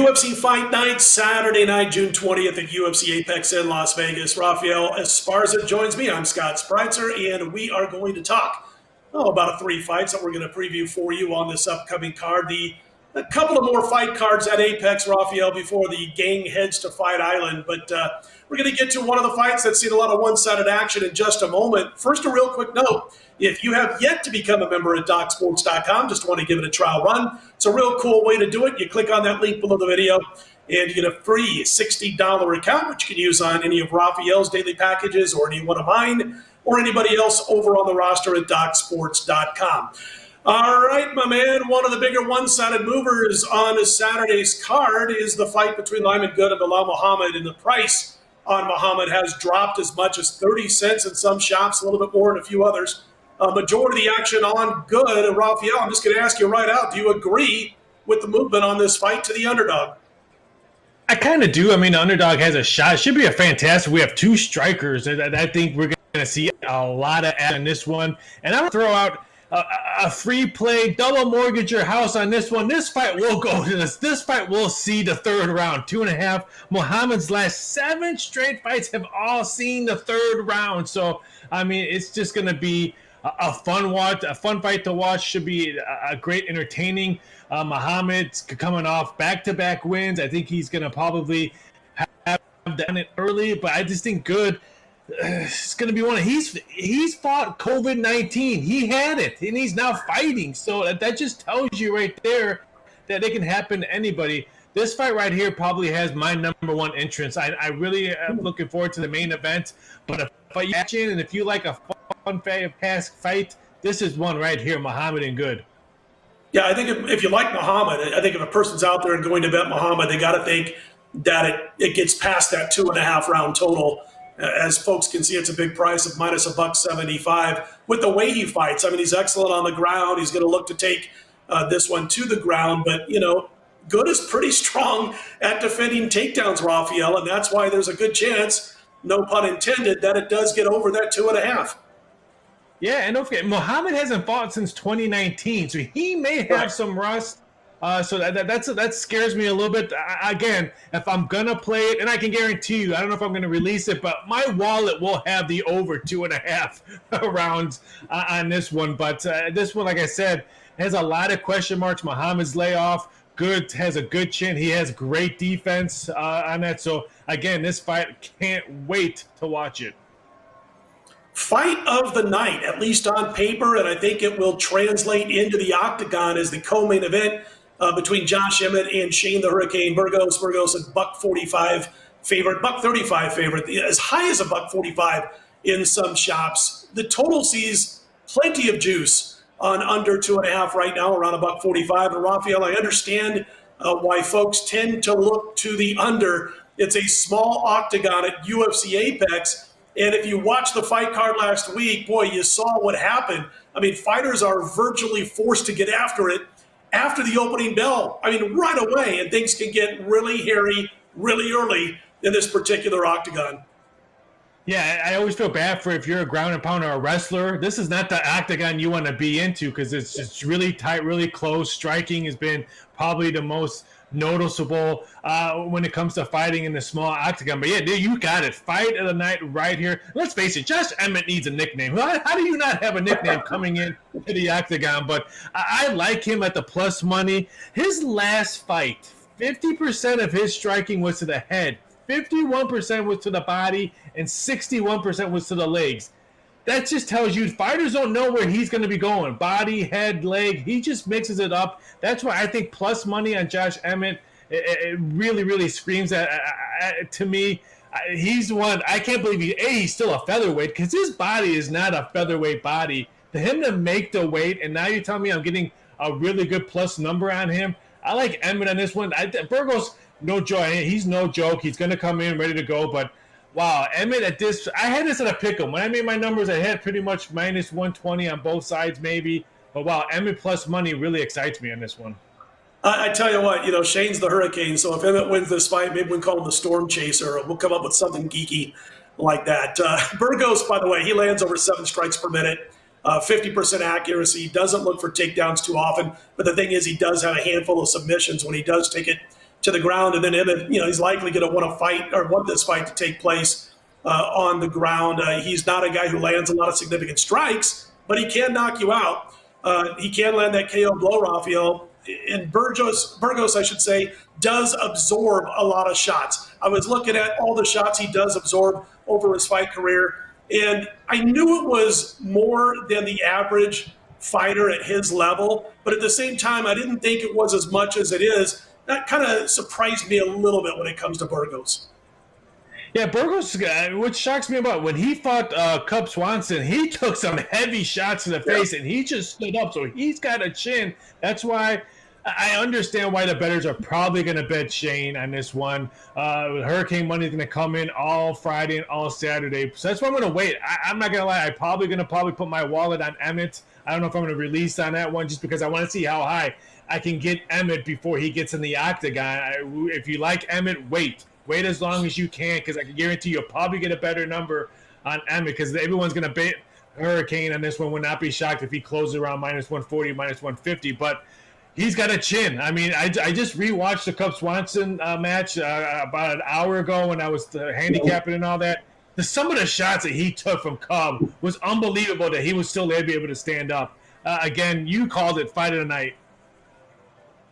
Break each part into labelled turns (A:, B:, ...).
A: UFC Fight Night Saturday night, June 20th at UFC Apex in Las Vegas. Raphael Esparza joins me. I'm Scott Spreitzer, and we are going to talk about 3 fights that we're going to preview for you on this upcoming card. A couple of more fight cards at Apex, Raphael, before the gang heads to Fight Island. But we're going to get to one of the fights that's seen a lot of one-sided action in just a moment. First, a real quick note. If you have yet to become a member at DocSports.com, just want to give it a trial run. It's a real cool way to do it. You click on that link below the video, and you get a free $60 account, which you can use on any of Raphael's daily packages or any one of mine or anybody else over on the roster at DocSports.com. All right, my man, one of the bigger one-sided movers on Saturday's card is the fight between Lyman and Belai Muhammad, and the price on Muhammad has dropped as much as 30 cents in some shops, a little bit more in a few others. Majority of the action on good. Raphael, I'm just going to ask you right out, do you agree with the movement on this fight to the underdog?
B: I kind of do. I mean, the underdog has a shot. It should be a fantastic. We have 2 strikers, and I think we're going to see a lot of action in this one. And I'm going to throw out a free play, double mortgage your house on this one. This fight will go to this. This fight will see the 3rd round, 2.5. Muhammad's last 7 straight fights have all seen the 3rd round. So, I mean, it's just going to be a fun watch, a fun fight to watch. Should be a great entertaining. Muhammad's coming off back-to-back wins. I think he's going to probably have done it early, but I just think good. It's going to be one of he's fought COVID-19. He had it, and he's now fighting. So that just tells you right there that it can happen to anybody. This fight right here probably has my number 1 entrance. I really am looking forward to the main event. But if you like a fun fast fight, this is one right here, Muhammad and good.
A: Yeah, I think if you like Muhammad, I think if a person's out there and going to bet Muhammad, they got to think that it gets past that 2.5 round total. As folks can see, it's a big price of minus $1.75 with the way he fights. I mean, he's excellent on the ground. He's going to look to take this one to the ground. But, good is pretty strong at defending takedowns, Raphael, and that's why there's a good chance, no pun intended, that it does get over that 2.5.
B: Yeah, and don't forget, Muhammad hasn't fought since 2019, so he may have some rust. So that scares me a little bit. Again, if I'm going to play it, and I can guarantee you, I don't know if I'm going to release it, but my wallet will have the over 2.5 rounds on this one. But this one, like I said, has a lot of question marks. Muhammad's layoff. Good, has a good chin. He has great defense on that. So, again, this fight, can't wait to watch it.
A: Fight of the night, at least on paper, and I think it will translate into the octagon as the co-main event between Josh Emmett and Shane the Hurricane Burgos. Burgos a $1.45 favorite, $1.35 favorite, as high as a $1.45 in some shops. The total sees plenty of juice on under 2.5 right now, around a $1.45. And Raphael, I understand why folks tend to look to the under. It's a small octagon at UFC Apex. And if you watched the fight card last week, boy, you saw what happened. I mean, fighters are virtually forced to get after it after the opening bell. I mean, right away, and things can get really hairy really early in this particular octagon.
B: Yeah, I always feel bad for if you're a ground and pound or a wrestler. This is not the octagon you want to be into because it's just really tight, really close. Striking has been probably the most noticeable when it comes to fighting in the small octagon. But yeah, dude, you got it. Fight of the night right here. Let's face it, Josh Emmett needs a nickname. How do you not have a nickname coming in to the octagon? But I like him at the plus money. His last fight, 50% of his striking was to the head, 51% was to the body, and 61% was to the legs. That just tells you fighters don't know where he's going to be going. Body, head, leg. He just mixes it up. That's why I think plus money on Josh Emmett, it really, really screams to me. He's one. I can't believe he's still a featherweight because his body is not a featherweight body. For him to make the weight, and now you tell me I'm getting a really good plus number on him. I like Emmett on this one. Burgos, no joke. He's no joke. He's going to come in ready to go, but wow, Emmett at this, I had this at a pick 'em. When I made my numbers, I had pretty much minus 120 on both sides maybe. But wow, Emmett plus money really excites me on this one.
A: I tell you what, Shane's the Hurricane, so if Emmett wins this fight, maybe we can call him the Storm Chaser, or we'll come up with something geeky like that. Burgos, by the way, he lands over 7 strikes per minute, 50% accuracy. He doesn't look for takedowns too often, but the thing is he does have a handful of submissions when he does take it to the ground, and then Emmett, he's likely going to want this fight to take place on the ground. He's not a guy who lands a lot of significant strikes, but he can knock you out. He can land that KO blow, Raphael. And Burgos, I should say, does absorb a lot of shots. I was looking at all the shots he does absorb over his fight career, and I knew it was more than the average fighter at his level, but at the same time, I didn't think it was as much as it is. That kind of surprised me a little bit when it comes to Burgos.
B: Yeah, Burgos, what shocks me about when he fought Cub Swanson, he took some heavy shots to the face, and he just stood up, so he's got a chin. That's why I understand why the bettors are probably going to bet Shane on this one. Hurricane money is going to come in all Friday and all Saturday, so that's why I'm going to wait. I'm not going to lie. I'm probably going to put my wallet on Emmett. I don't know if I'm going to release on that one just because I want to see how high I can get Emmett before he gets in the octagon. If you like Emmett, wait. Wait as long as you can, because I can guarantee you'll probably get a better number on Emmett, because everyone's going to bet Hurricane on this one. Would not be shocked if he closes around minus 140, minus 150. But he's got a chin. I mean, I just rewatched the Cub Swanson match about an hour ago when I was handicapping and all that. Some of the shots that he took from Cub was unbelievable that he was still there to be able to stand up. Again, you called it fight of the night.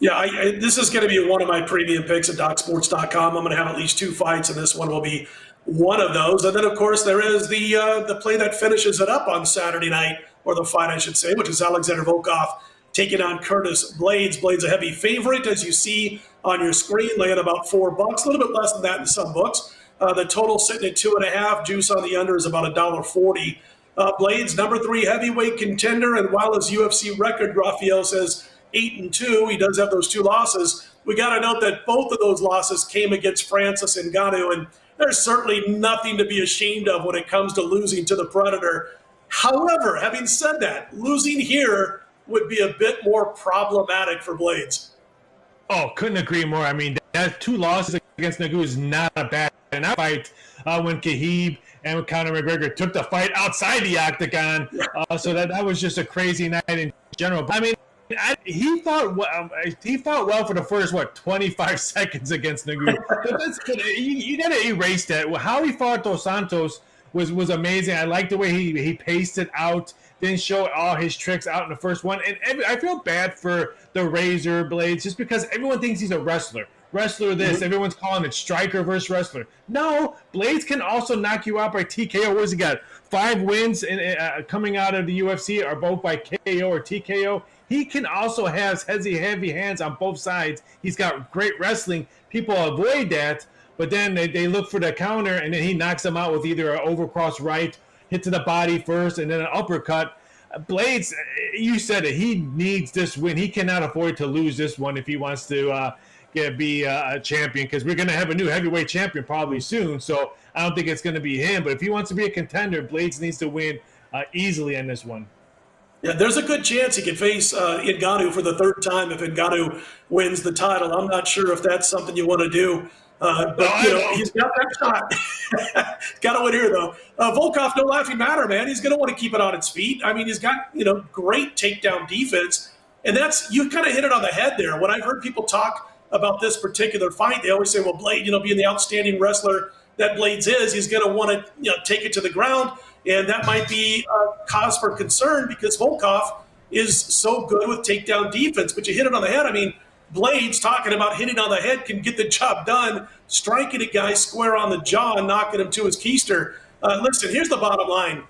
A: Yeah, this is going to be one of my premium picks at DocSports.com. I'm going to have at least two fights, and this one will be one of those. And then, of course, there is the play that finishes it up on Saturday night, or the fight, I should say, which is Alexander Volkov taking on Curtis Blaydes. Blaydes a heavy favorite, as you see on your screen, laying about $4, a little bit less than that in some books. The total sitting at 2.5. Juice on the under is about $1.40. Blaydes, number 3 heavyweight contender, and while his UFC record, Raphael says 8-2, he does have those 2 losses. We got to note that both of those losses came against Francis Ngannou, and there's certainly nothing to be ashamed of when it comes to losing to the Predator. However, having said that, losing here would be a bit more problematic for Blaydes.
B: Oh, couldn't agree more. I mean, that 2 losses against Ngannou is not a bad fight. When Khabib and Conor McGregor took the fight outside the octagon, so that was just a crazy night in general. But, I mean, he fought well for the first 25 seconds against Ngannou. You got to erase that. How he fought Dos Santos was amazing. I like the way he paced it out, didn't show all his tricks out in the first one. And I feel bad for the Razor Blaydes just because everyone thinks he's a wrestler. Wrestler this, everyone's calling it striker versus wrestler. No, Blaydes can also knock you out by TKO. What has he got? 5 wins coming out of the UFC are both by KO or TKO. He can also have heavy hands on both sides. He's got great wrestling. People avoid that, but then they look for the counter, and then he knocks them out with either an overcross right, hit to the body first, and then an uppercut. Blaydes, you said it. He needs this win. He cannot afford to lose this one if he wants to be a champion, because we're going to have a new heavyweight champion probably soon. So I don't think it's going to be him. But if he wants to be a contender, Blaydes needs to win easily in this one.
A: Yeah, there's a good chance he could face Ngannou for the 3rd time if Ngannou wins the title. I'm not sure if that's something you want to do. He's got that shot. Got to win here, though. Volkov, no laughing matter, man. He's going to want to keep it on its feet. I mean, he's got, great takedown defense. And you kind of hit it on the head there. When I've heard people talk about this particular fight, they always say, well, Blaydes, being the outstanding wrestler that Blaydes is, he's going to want to, take it to the ground. And that might be a cause for concern because Volkov is so good with takedown defense. But you hit it on the head. I mean, Blaydes, talking about hitting on the head, can get the job done, striking a guy square on the jaw and knocking him to his keister. Listen, here's the bottom line.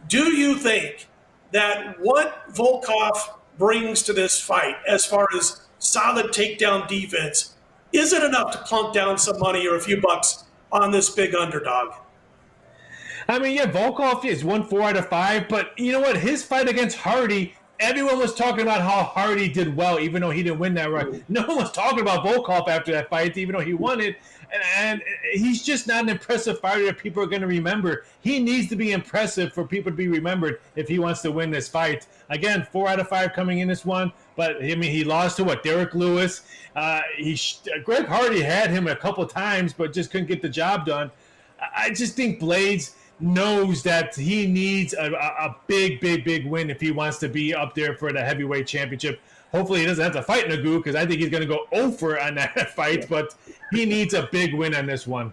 A: Do you think that what Volkov brings to this fight as far as solid takedown defense, is it enough to plunk down some money or a few bucks on this big underdog?
B: I mean, yeah, Volkov is won 4 out of 5, but you know what? His fight against Hardy, everyone was talking about how Hardy did well, even though he didn't win that right. No one was talking about Volkov after that fight, even though he won it. And he's just not an impressive fighter that people are going to remember. He needs to be impressive for people to be remembered if he wants to win this fight. Again, 4 out of 5 coming in this one, but I mean, he lost to Derek Lewis. Greg Hardy had him a couple times, but just couldn't get the job done. I just think Blaydes knows that he needs a big win if he wants to be up there for the heavyweight championship. Hopefully he doesn't have to fight Nagu because I think he's going to go over on that fight, but he needs a big win on this one.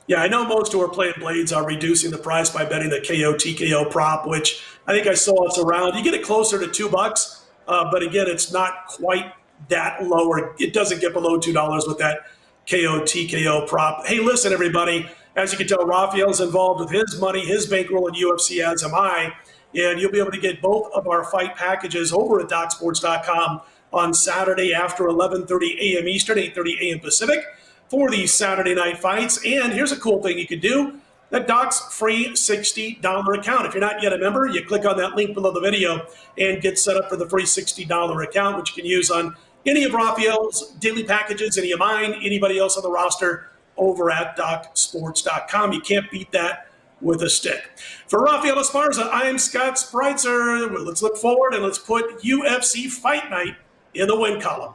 A: Yeah, I know most who are playing Blaydes are reducing the price by betting the KO TKO prop, which I think I saw it's around. You get it closer to $2, but again, it's not quite that low, or it doesn't get below $2 with that KO TKO prop. Hey, listen, everybody. As you can tell, Raphael's involved with his money, his bankroll in UFC, as am I. And you'll be able to get both of our fight packages over at DocSports.com on Saturday after 11:30 a.m. Eastern, 8:30 a.m. Pacific for these Saturday night fights. And here's a cool thing you can do. That Doc's free $60 account. If you're not yet a member, you click on that link below the video and get set up for the free $60 account, which you can use on any of Raphael's daily packages, any of mine, anybody else on the roster over at DocSports.com. You can't beat that with a stick. For Raphael Esparza, I'm Scott Spreitzer. Let's look forward and let's put UFC Fight Night in the win column.